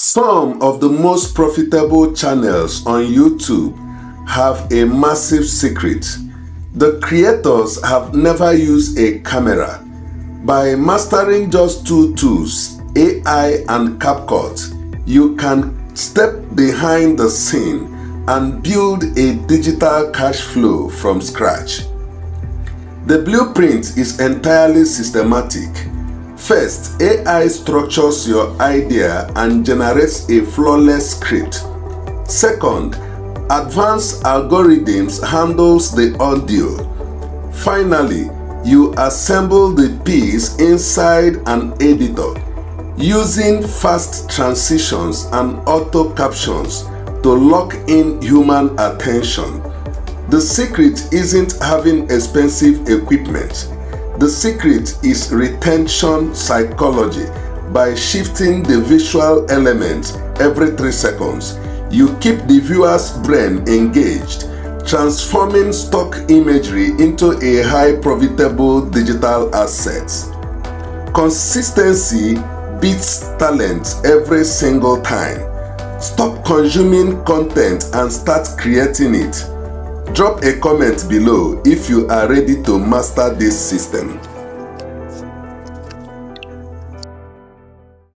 Some of the most profitable channels on YouTube have a massive secret. The creators have never used a camera. By mastering just two tools, AI and CapCut, you can step behind the scene and build a digital cash flow from scratch. The blueprint is entirely systematic. First, AI structures your idea and generates a flawless script. Second, advanced algorithms handles the audio. Finally, you assemble the piece inside an editor using fast transitions and auto captions to lock in human attention. The secret isn't having expensive equipment. The secret is retention psychology. By shifting the visual element every 3 seconds, you keep the viewer's brain engaged, transforming stock imagery into a high profitable digital asset. Consistency beats talent every single time. Stop consuming content and start creating it. Drop a comment below if you are ready to master this system.